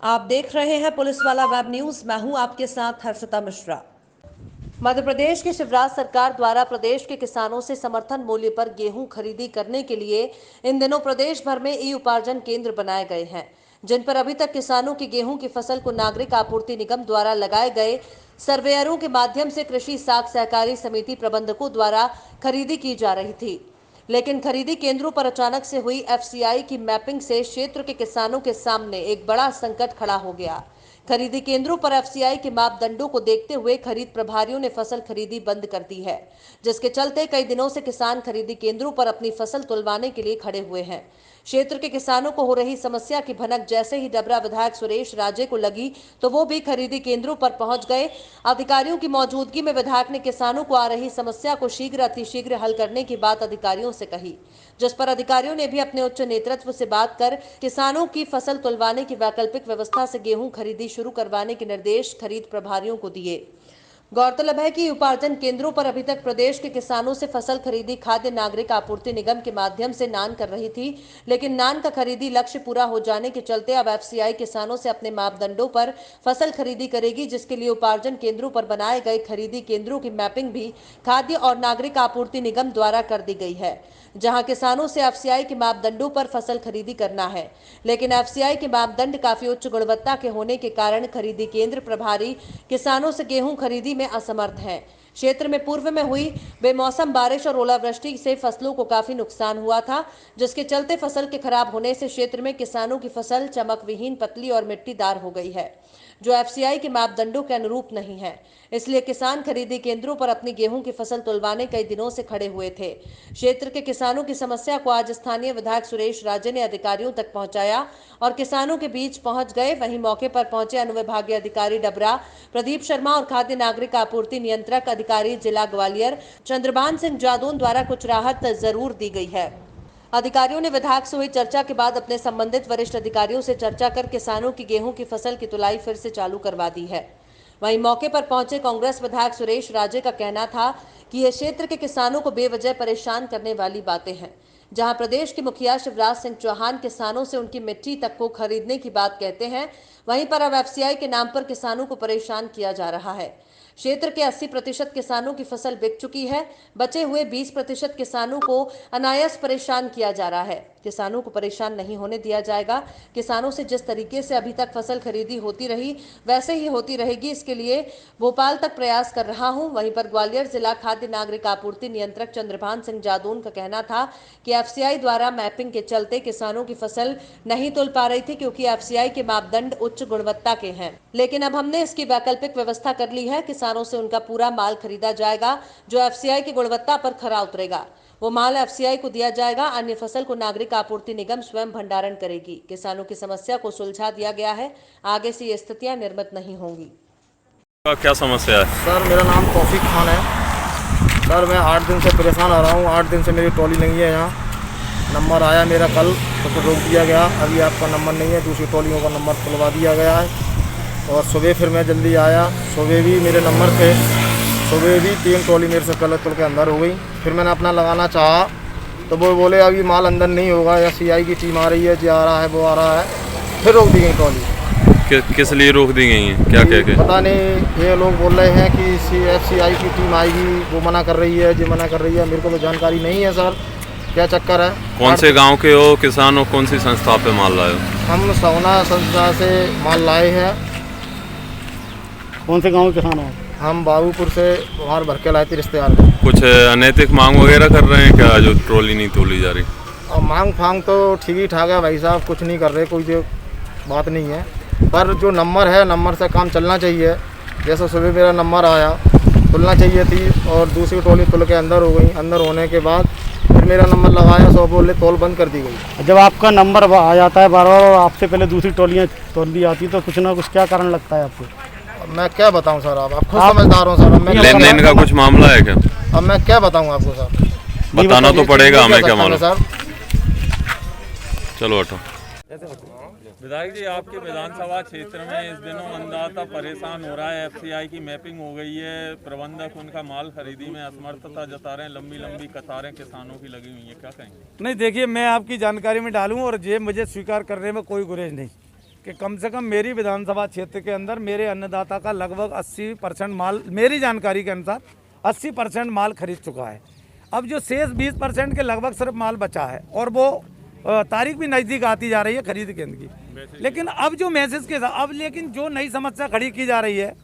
आप देख रहे हैं पुलिस वाला वेब न्यूज। मैं हूं आपके साथ हर्षिता मिश्रा। मध्य प्रदेश की शिवराज सरकार द्वारा प्रदेश के किसानों से समर्थन मूल्य पर गेहूं खरीदी करने के लिए इन दिनों प्रदेश भर में ई उपार्जन केंद्र बनाए गए हैं, जिन पर अभी तक किसानों की गेहूं की फसल को नागरिक आपूर्ति निगम द्वारा लगाए गए सर्वेयरों के माध्यम से कृषि साख सहकारी समिति प्रबंधकों द्वारा खरीदी की जा रही थी। लेकिन खरीदी केंद्रों पर अचानक से हुई एफसीआई की मैपिंग से क्षेत्र के किसानों के सामने एक बड़ा संकट खड़ा हो गया। खरीदी केंद्रों पर एफसीआई के मापदंडों को देखते हुए खरीद प्रभारियों ने फसल खरीदी बंद कर दी है, जिसके चलते कई दिनों से किसान खरीदी केंद्रों पर अपनी फसल तुलवाने के लिए खड़े हुए हैं। क्षेत्र के किसानों को हो रही समस्या की भनक जैसे ही डबरा विधायक सुरेश राजे को लगी तो वो भी खरीदी केंद्रों पर पहुंच गए। अधिकारियों की मौजूदगी में विधायक ने किसानों को आ रही समस्या को शीघ्र अतिशीघ्र हल करने की बात अधिकारियों से कही, जिस पर अधिकारियों ने भी अपने उच्च नेतृत्व से बात कर किसानों की फसल तुलवाने की वैकल्पिक व्यवस्था से गेहूं खरीदी शुरू करवाने के निर्देश खरीद प्रभारियों को दिए। गौरतलब है कि उपार्जन केंद्रों पर अभी तक प्रदेश के किसानों से फसल खरीदी खाद्य नागरिक आपूर्ति निगम के माध्यम से नान कर रही थी, लेकिन नान का खरीदी लक्ष्य पूरा हो जाने के चलते अब एफसीआई किसानों से अपने मापदंडों पर फसल खरीदी करेगी, जिसके लिए उपार्जन केंद्रों पर बनाए गए खरीदी केंद्रों की मैपिंग भी खाद्य और नागरिक आपूर्ति निगम द्वारा कर दी गई है, जहां किसानों से एफसीआई के मापदंडों पर फसल खरीदी करना है। लेकिन एफसीआई के मापदंड काफी उच्च गुणवत्ता के होने के कारण खरीदी केंद्र प्रभारी किसानों से गेहूं खरीदी में असमर्थ हैं। क्षेत्र में पूर्व में हुई बेमौसम बारिश और ओलावृष्टि से फसलों को काफी नुकसान हुआ था, जिसके चलते फसल के खराब होने से क्षेत्र में किसानों की फसल चमक विहीन, पतली और मिट्टीदार हो गई है, जो एफसीआई के मापदंडों के अनुरूप नहीं है। इसलिए किसान खरीदी केंद्रों पर अपनी गेहूं की फसल तुलवाने कई दिनों से खड़े हुए थे। क्षेत्र के किसानों की समस्या को आज स्थानीय विधायक सुरेश राजे ने अधिकारियों तक पहुंचाया और किसानों के बीच पहुंच गए। वहीं मौके पर पहुंचे अनुविभागीय अधिकारी डबरा प्रदीप शर्मा और खाद्य नागरिक आपूर्ति नियंत्रक अधिकारी जिला ग्वालियर चंद्रभान सिंह जादौन द्वारा कुछ राहत जरूर दी गई है। अधिकारियों ने विधायक से हुई चर्चा के बाद अपने संबंधित वरिष्ठ अधिकारियों से चर्चा कर किसानों की गेहूं की फसल की तुलाई फिर से चालू करवा दी है। वहीं मौके पर पहुंचे कांग्रेस विधायक सुरेश राजे का कहना था कि यह क्षेत्र के किसानों को बेवजह परेशान करने वाली बातें हैं। जहां प्रदेश के मुखिया शिवराज सिंह चौहान किसानों से उनकी मिट्टी तक को खरीदने की बात कहते हैं, वहीं पर अब एफसीआई के नाम पर किसानों को परेशान किया जा रहा है। क्षेत्र के 80% किसानों की फसल बिक चुकी है, बचे हुए 20% किसानों को अनायास परेशान किया जा रहा है। किसानों को परेशान नहीं होने दिया जाएगा। किसानों से जिस तरीके से अभी तक फसल खरीदी होती रही वैसे ही होती रहेगी, इसके लिए भोपाल तक प्रयास कर रहा हूं। वहीं पर ग्वालियर जिला खाद्य नागरिक आपूर्ति नियंत्रक चंद्रभान सिंह जादौन का कहना था कि एफसीआई द्वारा मैपिंग के चलते किसानों की फसल नहीं तुल पा रही थी, क्योंकि एफसीआई के मापदंड उच्च गुणवत्ता के हैं। लेकिन अब हमने इसकी वैकल्पिक व्यवस्था कर ली है। किसानों से उनका पूरा माल खरीदा जाएगा जो एफसीआई की गुणवत्ता पर खरा उतरेगा। वो माल एफसीआई को दिया जाएगा। अन्य फसल को नागरिक आपूर्ति निगम स्वयं भंडारण करेगी। किसानों की समस्या को सुलझा दिया गया है। आगे से ये स्थितियां निर्मित नहीं होंगी। क्या समस्या है सर? मेरा नाम तौफीक खान है। सर मैं 8 दिन से परेशान आ रहा हूँ। 8 दिन से मेरी ट्रॉली नहीं है यहाँ। नंबर आया मेरा कल तो फिर रोक दिया गया। अभी आपका नंबर नहीं है, दूसरी ट्रॉलियों का नंबर खुलवा दिया गया है। और सुबह फिर मैं जल्दी आया, सुबह भी मेरे नंबर थे, सुबह भी 3 ट्रॉली मेरे से गलत तुल के अंदर हो गई। फिर मैंने अपना लगाना चाहा तो वो बोले अभी माल अंदर नहीं होगा, या सीआई की टीम आ रही है, जो आ रहा है वो आ रहा है। फिर रोक दी गई ट्रॉली। किस लिए रोक दी गई है? क्या कह के? पता नहीं, ये लोग बोल रहे हैं कि एफसीआई की टीम आएगी, वो मना कर रही है, जो मना कर रही है। मेरे को तो जानकारी नहीं है सर, क्या चक्कर है। कौन से गांव के हो किसान हो? कौन सी संस्था पे माल लाए हो? हम सवना संस्था से माल लाए हैं। कौन से गांव के किसान हो? हम बाबूपुर से वहाँ भर के लाए थे रिश्तेदार में। कुछ अनैतिक मांग वगैरह कर रहे हैं क्या, जो ट्रॉली नहीं तोली जा रही? और मांग फांग तो ठीक ही ठाक है भाई साहब, कुछ नहीं कर रहे, कोई जो बात नहीं है। पर जो नंबर है, नंबर से काम चलना चाहिए। जैसे सुबह मेरा नंबर आया, तुलना चाहिए थी, और दूसरी ट्रॉली तुल के अंदर हो गई। अंदर होने के बाद फिर मेरा नंबर लगाया, सो बोले तोल बंद कर दी गई। जब आपका नंबर आ जाता है बार बार और आपसे पहले दूसरी टोलियाँ तोल दी जाती तो कुछ ना कुछ क्या कारण लगता है आपको? मैं क्या बताऊं सर, आप खुद समझदार हो सर। मैं लेन देन का कुछ मामला है क्या? अब मैं क्या बताऊं आपको सर? बताना तो पड़ेगा हमें, क्या मालूम सर। चलो हटो। विधायक जी, आपके विधानसभा क्षेत्र में इस दिनों अन्नदाता परेशान हो रहा है। एफसीआई की मैपिंग हो गई है, प्रबंधक उनका माल खरीदी में असमर्थता जता रहे हैं, लंबी लंबी कतारें किसानों की लगी हुई है, क्या कहेंगे? नहीं देखिए, मैं आपकी जानकारी में डालूं और ये मुझे स्वीकार करने में कोई गुरेज नहीं। कि कम से कम मेरी विधानसभा क्षेत्र के अंदर मेरे अन्नदाता का लगभग 80% माल, मेरी जानकारी के अनुसार 80% माल खरीद चुका है। अब जो शेष 20% के लगभग सिर्फ माल बचा है और वो तारीख भी नज़दीक आती जा रही है खरीद केंद्र की। लेकिन अब जो मैसेज के साथ अब लेकिन जो नई समस्या खड़ी की जा रही है,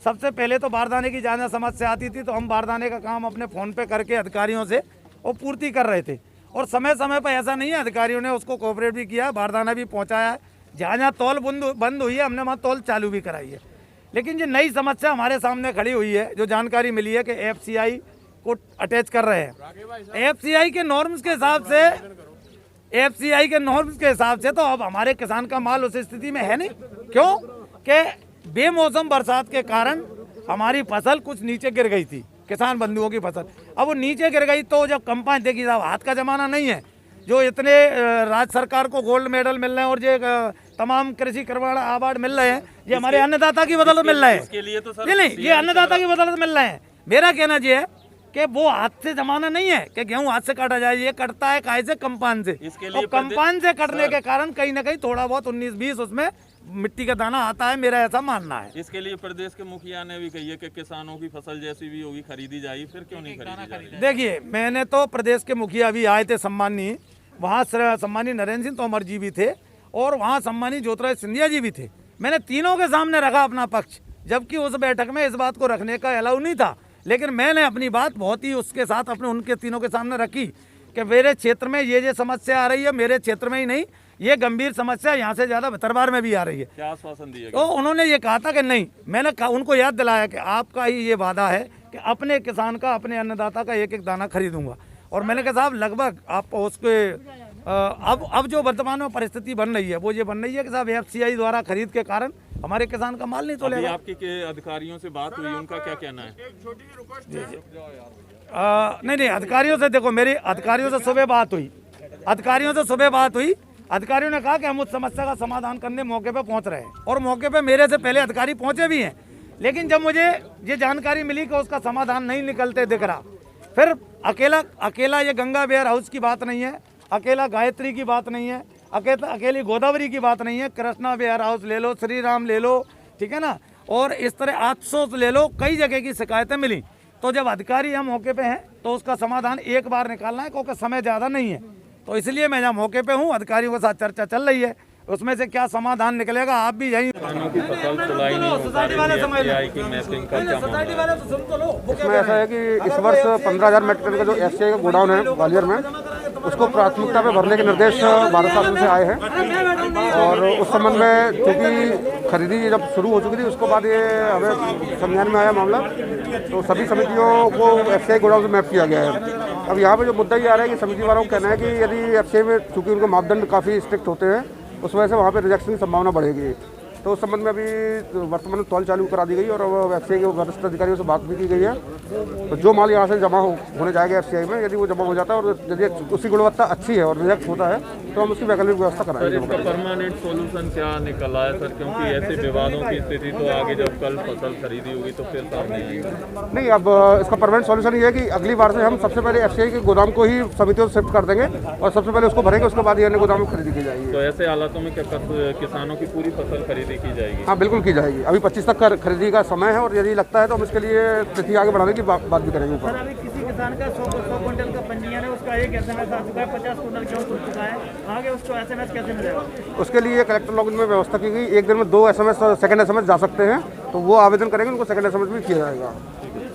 सबसे पहले तो बारदाने की जहाँ समस्या आती थी तो हम बारदाने का काम अपने फ़ोन पे करके अधिकारियों से वो पूर्ति कर रहे थे और समय समय पर ऐसा नहीं है, अधिकारियों ने उसको कोऑपरेट भी किया, बारदाना भी पहुँचाया है। जहाँ जहाँ तौल बंद हुई है हमने वहाँ तौल चालू भी कराई है। लेकिन जो नई समस्या हमारे सामने खड़ी हुई है, जो जानकारी मिली है कि FCI को अटैच कर रहे हैं। FCI के नॉर्म्स के हिसाब से तो अब हमारे किसान का माल उस स्थिति में है नहीं। क्यों कि बेमौसम बरसात के कारण हमारी फसल कुछ नीचे गिर गई थी, किसान बंधुओं की फसल। अब वो नीचे गिर गई तो जब कंपाइन, देखिए साहब हाथ का जमाना नहीं है, जो इतने राज्य सरकार को गोल्ड मेडल मिल रहे हैं और जो तमाम कृषि कर्मण अवार्ड मिल रहे हैं, ये हमारे अन्नदाता की बदौलत मिल रहे हैं। नहीं, ये अन्नदाता की बदौलत मिल रहे हैं। मेरा कहना ये है कि वो हाथ से जमाना नहीं है कि गेहूं हाथ से काटा जाए, ये कटता है काहे से, कंपाइन से। और कंपाइन से कटने के कारण कहीं ना कहीं थोड़ा बहुत 19-20 उसमें मिट्टी का दाना आता है, मेरा ऐसा मानना है। इसके लिए प्रदेश के मुखिया ने भी कही है कि किसानों की फसल जैसी भी होगी खरीदी जाएगी, फिर क्यों नहीं खरीदी जाएगी? देखिए, मैंने तो प्रदेश के मुखिया भी आए थे सम्मानीय, वहाँ सम्मानीय नरेंद्र सिंह तोमर जी भी थे और वहाँ सम्मानीय ज्योतिरादित्य सिंधिया जी भी थे। मैंने तीनों के सामने रखा अपना पक्ष, जबकि उस बैठक में इस बात को रखने का अलाउ नहीं था। लेकिन मैंने अपनी बात बहुत ही उसके साथ अपने उनके तीनों के सामने रखी कि मेरे क्षेत्र में ये समस्या आ रही है, मेरे क्षेत्र में ही नहीं, ये गंभीर समस्या यहाँ से ज़्यादा भितरवार में भी आ रही है। क्या आश्वासन दिया? तो उन्होंने ये कहा था कि नहीं, मैंने उनको याद दिलाया कि आपका ही ये वादा है कि अपने किसान का, अपने अन्नदाता का एक एक दाना खरीदूंगा। और मैंने कहा साहब लगभग आप उसके अब जो वर्तमान में परिस्थिति बन रही है वो ये बन रही है कि साहब FCI द्वारा खरीद के कारण हमारे किसान का माल नहीं तोलेगा। आपकी के अधिकारियों से बात हुई, उनका क्या कहना है? नहीं, अधिकारियों से देखो, मेरी अधिकारियों से सुबह बात हुई, अधिकारियों ने कहा कि हम उस समस्या का समाधान करने मौके पर पहुंच रहे हैं और मौके पर मेरे से पहले अधिकारी पहुंचे भी हैं। लेकिन जब मुझे ये जानकारी मिली कि उसका समाधान नहीं निकलते दिख रहा, फिर अकेला ये गंगा वेयर हाउस की बात नहीं है, अकेला गायत्री की बात नहीं है, अकेली गोदावरी की बात नहीं है, कृष्णा वेयर हाउस ले लो, श्री राम ले लो, ठीक है ना, और इस तरह 800 ले लो, कई जगह की शिकायतें मिली। तो जब अधिकारी यहाँ मौके पे हैं तो उसका समाधान एक बार निकालना है, क्योंकि समय ज़्यादा नहीं है। तो इसलिए मैं यहाँ मौके पे हूँ, अधिकारियों के साथ चर्चा चल रई है, उसमें से क्या समाधान निकलेगा आप भी यहीं। इसमें ऐसा है कि इस वर्ष 15,000 मेट्रिक टन का जो FCI का गोडाउन है ग्वालियर में, उसको प्राथमिकता पे भरने के निर्देश भारत शासन से आए हैं। और उस संबंध में चूँकि खरीदी जब शुरू हो चुकी थी, उसके बाद ये हमें समझाने में आया मामला, तो सभी समितियों को FCI गोडाउन से मैप किया गया है। अब यहाँ पे जो मुद्दा ये आ रहा है कि समिति वालों का कहना है कि यदि FCI में चूँकि उनके मापदंड काफ़ी स्ट्रिक्ट होते हैं, उस वजह से वहाँ पे रिजेक्शन की संभावना बढ़ेगी। तो उस संबंध में अभी वर्तमान में तौल चालू करा दी गई और FCI के वरिष्ठ अधिकारियों से बात भी की गई है। तो जो माल यहाँ से जमा होने जाएगा FCI में, यदि वो जमा हो जाता है और यदि उसकी गुणवत्ता अच्छी है और रिजेक्ट होता है तो हम उसकी वैकल्पिक व्यवस्था कराएंगे। इसका परमानेंट सॉल्यूशन क्या निकला है सर? क्योंकि ऐसे विवादों की स्थिति तो आगे जब कल फसल खरीदी होगी तो फिर सामने आएगी। नहीं, अब इसका परमानेंट सॉल्यूशन ये है कि अगली बार से हम सबसे पहले FCI के गोदाम को ही समितियों से शिफ्ट कर देंगे और सबसे पहले उसको भरेंगे, उसके बाद ये अन्य गोदाम में खरीदी की जाएगी। तो ऐसे हालातों में क्या किसानों की पूरी फसल खरीदी की जाएगी? हाँ, बिल्कुल की जाएगी। अभी 25 तक का खरीदी का समय है और यदि लगता है तो हम इसके लिए तिथि आगे बढ़ाने की बात भी करेंगे। अभी किसी किसान का 100 क्विंटल का पंजीयन है, उसका एक SMS आ चुका है, 50 क्विंटल गेहूं टूट चुका है, आगे उसको SMS कैसे मिलेगा? उसके लिए कलेक्टर लॉगिन में व्यवस्था की गई, एक दिन में 2 SMS सेकंड SMS जा सकते हैं, तो वो आवेदन करेंगे, उनको सेकंड SMS भी किया जाएगा।